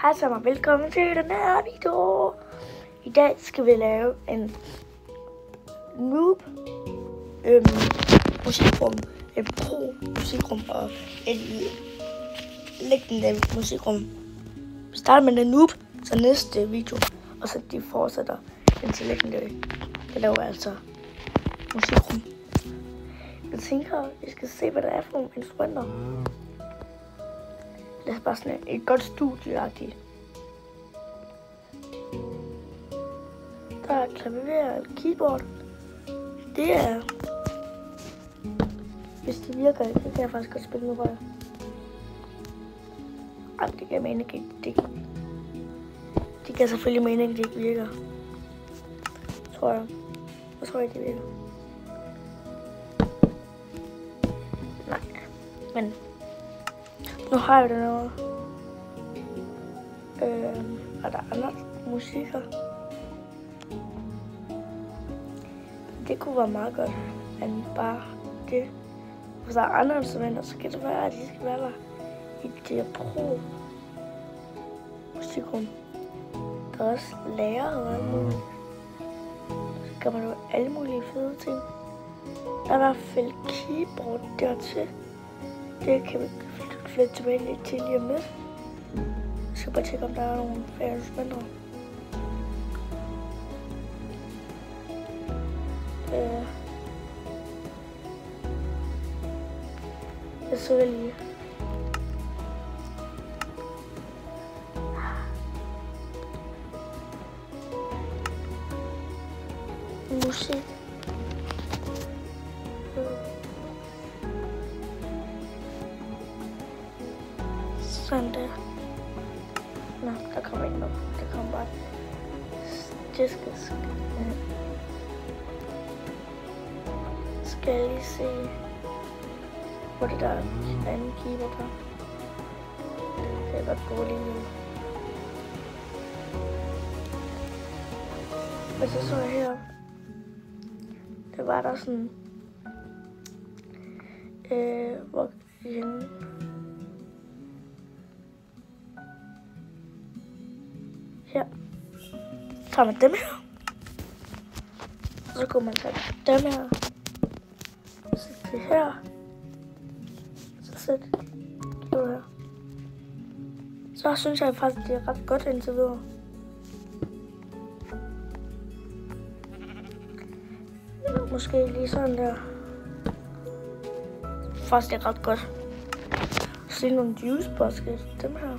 Hej så og velkommen til den her video. I dag skal vi lave en noob musikrum, et pro musikrum og et legendary musikrum. Vi starter med den noob, så næste video, og så de fortsætter indtil legendary. Det laver altså musikrum. Jeg tænker, I skal se, hvad der er for nogle instrumenter. Det er bare sådan et godt studie-agtigt. Der er klaver og keyboard. Det er... Hvis det virker, så kan jeg faktisk godt spille med rør. Ej, det kan mene ikke. Det kan selvfølgelig mene, at det ikke virker. Tror jeg. Jeg tror ikke, det virker. Nej. Men... Nu har jeg det noget. Og der er andre musikker. Det kunne være meget godt, end bare det. Hvis der er andre instrumenter, så kan det være, at de skal være der i det pro musikrum. Der er også lærer og alt muligt. Så kan man jo alle mulige fede ting. Der er i hvert fald keyboard dertil. Det kan vi flytte tilbage lidt til lige om lidt. Jeg skal bare tjekke, om der er nogle flere instrumenter. Jeg søger lige. Musik. Sådan der. Nå, der kommer ikke noget. Der kommer bare diskus. Skal jeg lige se, hvor det der er en anden keyboard der. Det er godt gå lige nu. Og så jeg her. Det var der sådan... hvor henne. Her. Så tager man dem her. Og så kunne man tage dem her. Så det her. Så sæt det her. Så synes jeg faktisk, det er ret godt indtil videre. Måske lige sådan der. Faktisk det er ret godt. Se nogle juice baskets. Dem her.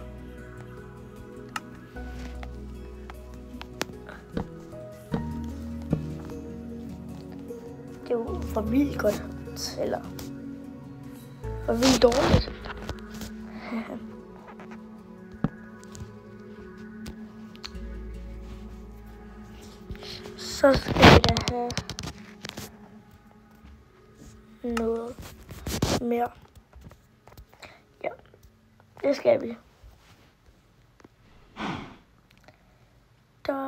Det er jo for vildt godt. Eller for vildt dårligt. Så skal vi da have noget mere. Ja, det skal vi. Da.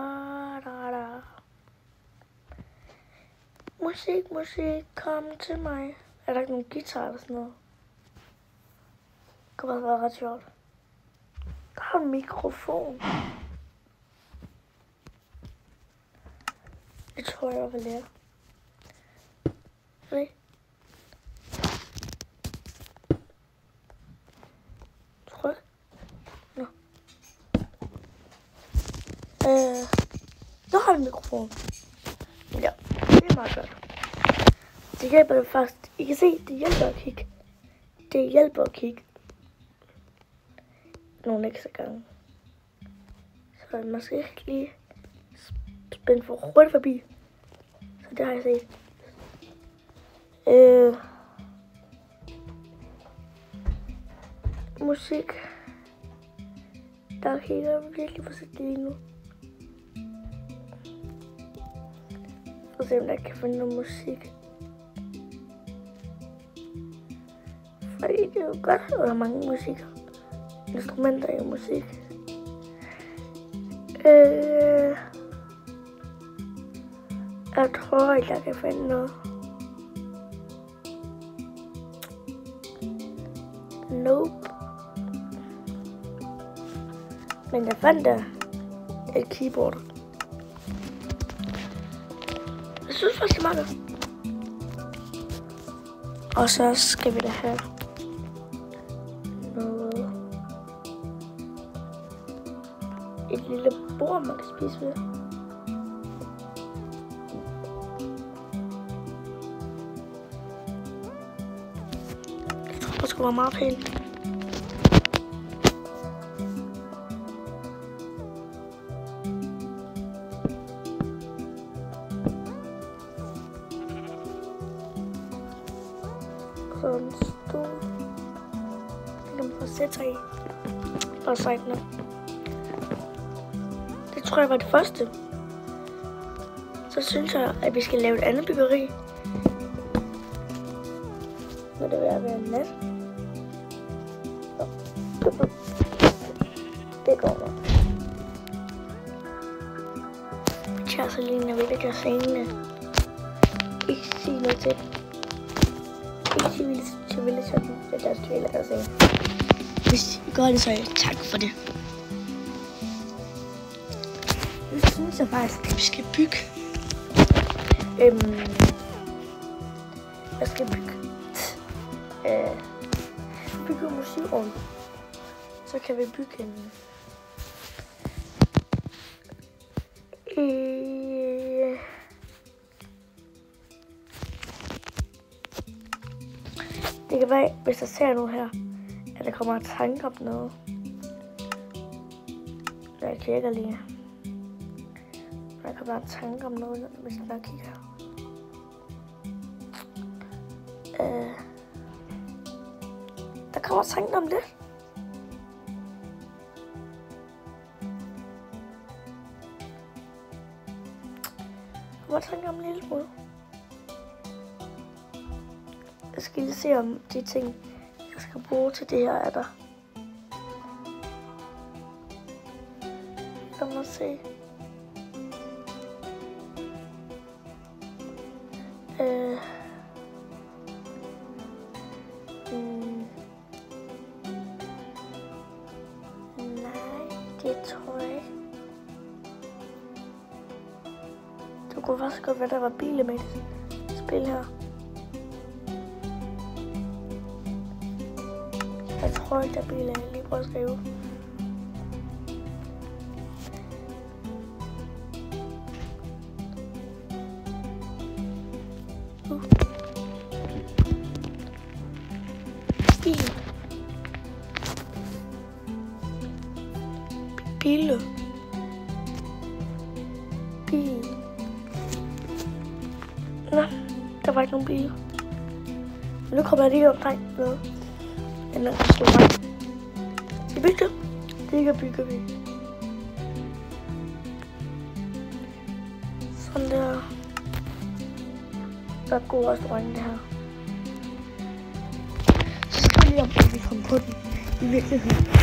Musik, kom til mig. Er der ikke nogen guitar eller sådan noget? Det kunne bare være ret sjovt. Der er en mikrofon. Det tror jeg vil lære. Se. Tryk. Nå. Nu har jeg en mikrofon. Ja, det er meget godt. Det hjælper det faktisk. I kan se, det hjælper at kigge. Det hjælper at kigge nogle ekstra gange. Så man skal ikke lige spænde for hurtigt forbi. Så det har jeg set. Musik. Der kigger jeg virkelig forsigtigt lige nu. For at se, om jeg kan finde noget musik. Fordi det er jo godt at have mange musikker. Instrumenter i musik. Jeg tror ikke, jeg kan finde noget. Nope. Men jeg fandt der et keyboard. Jeg synes faktisk, det er meget godt. Og så skal vi da have noget. Et lille bord, man kan spise ved. Jeg tror, det skulle være meget pænt. Så en stol. Det kan man få sætte sig i. Og sejt ned. Det tror jeg var det første. Så synes jeg, at vi skal lave et andet byggeri. Når det vil være nat. Det går nok. Vi tager så lige, når vi lægger senene. Ikke sige noget til. Ikke sige til Villachatten. Det er deres tvivl, der siger. Hvis I gør det, så tak for det. Nu synes jeg faktisk, at vi skal bygge. Jeg skal bygge. Bygge en musikovn. Så kan vi bygge en. Det kan være, hvis jeg ser nu her, at der kommer en tanke op noget. Jeg kigger lige. Der kan være en tanke om noget, hvis jeg kigger her. Der kommer en tanke om det. Der kommer en tanke om en lille smule. Jeg skal lige se, om de ting, jeg skal bruge til det her, er der. Lad mig se. Nej, det tror jeg ikke. Det kunne faktisk godt være, der var biler med det spil her. Jeg tror ikke, der er biler. Jeg lige prøver at skrive. Bil. Bil. Bil. Nå, der var ikke nogen biler. Nu kommer jeg lige omkring med. Den er restaurant. Vi bygger. Det kan bygger vi. Sådan der. Der er god restaurant det her. Så skal vi lige om, at vi kommer på den i virkeligheden.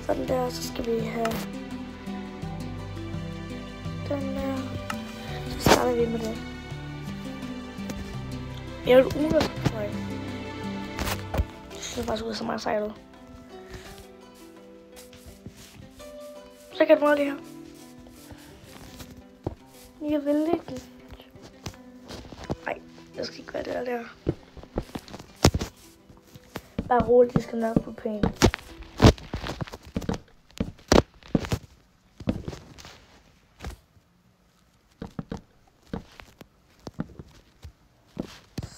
Sådan der, så skal vi have den der. Så starter vi med det. Jeg vil understrege. Det synes faktisk ud så meget sejlet. Så kan du meget det her. Jeg vil ikke. Nej, jeg skal ikke være det der. Bare roligt, det skal nok blive pænt.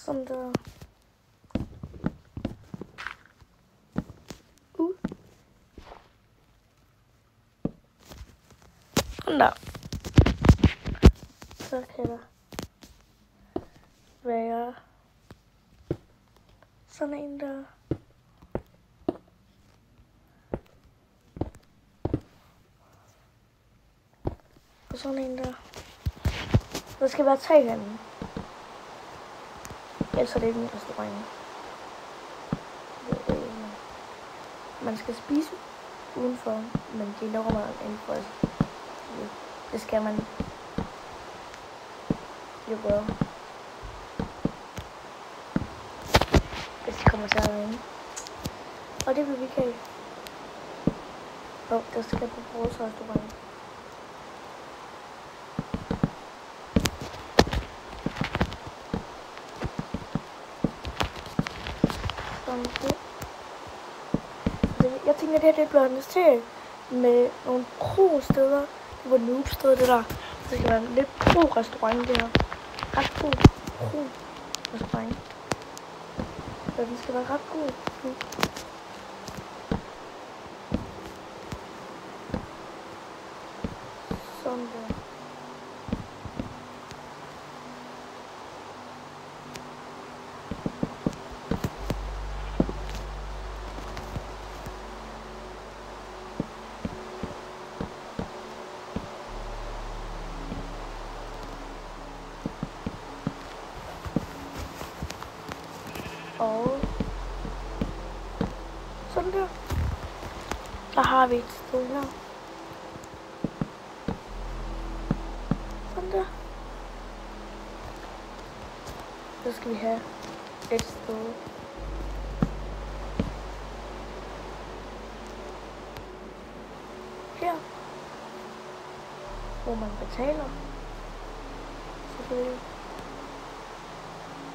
Sådan der. Sådan der. Så kan der være sådan en der. Og sådan en der. Der skal være 3 herinde. Ellers er det ikke en restaurant. Man skal spise udenfor, men de lukker mig indenfor. Det skal man jo gøre. Hvis de kommer til at regne. Og det vil vi ikke have. Der skal på vores restaurant. Jeg tænker, at det her det bliver investeret med nogle pro-steder. Det var noob-steder, det der. Det skal være en lidt pro-restaurant, det her. Ret pro-restaurant. Så den skal være ret god. Sådan der. Og sådan der. Så har vi et sted her. Sådan der. Så skal vi have et sted. Her. Hvor man betaler. Selvfølgelig.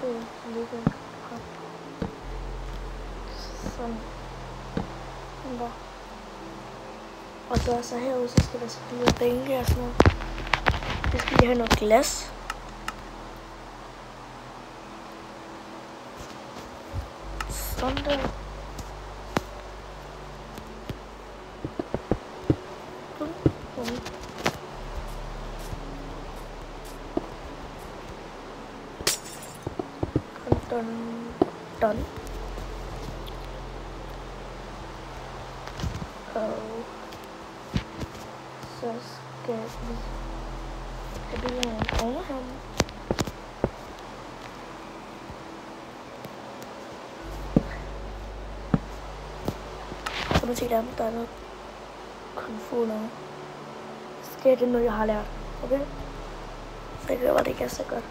Det ligger her. Sådan der. Og så herude, så skal der spille bænke og sådan noget. Det skal lige have noget glas. Sådan der. Done. Og så skal vi have det nogle overhånd. Så nu tænker jeg, at der er noget konfus noget. Skal det noget, jeg har lært. Okay? Så det var det ikke er så godt.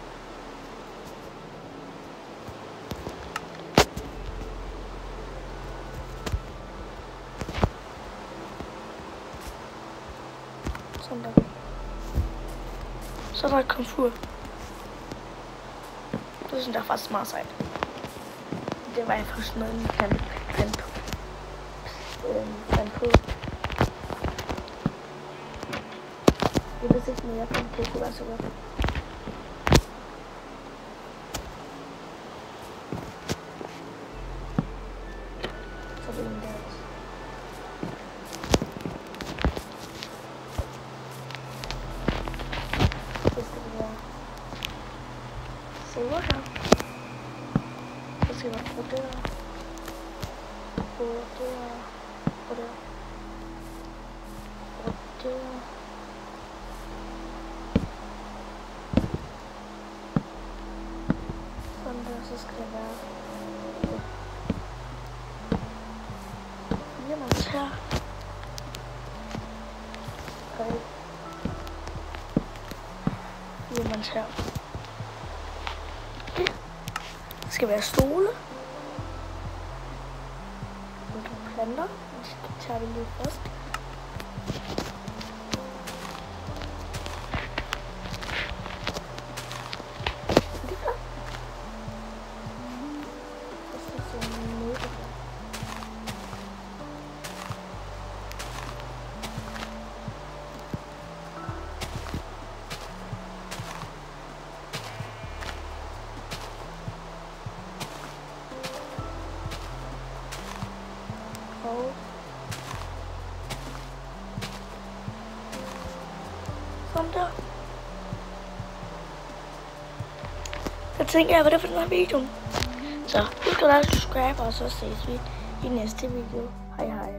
Sådan der. Så er der et komfur. Det synes jeg er faktisk meget sejt. Det var jeg faktisk noget, man kan fandt på. Jeg ved ikke, men jeg fandt på, det kunne være så godt. Så det er den der også. Så her. Så skal man på der. På der. På der. På der. Sådan der, så skal det være. Jamen her. Okay. Jamen her. Det skal være stole. Og planter. Det tager vi lige først. Det er klart. Det er sådan en måde. Og sådan der. Jeg tænker, hvad det er for den her video. Så husk at like, subscribe, og så ses vi i næste video. Hej hej.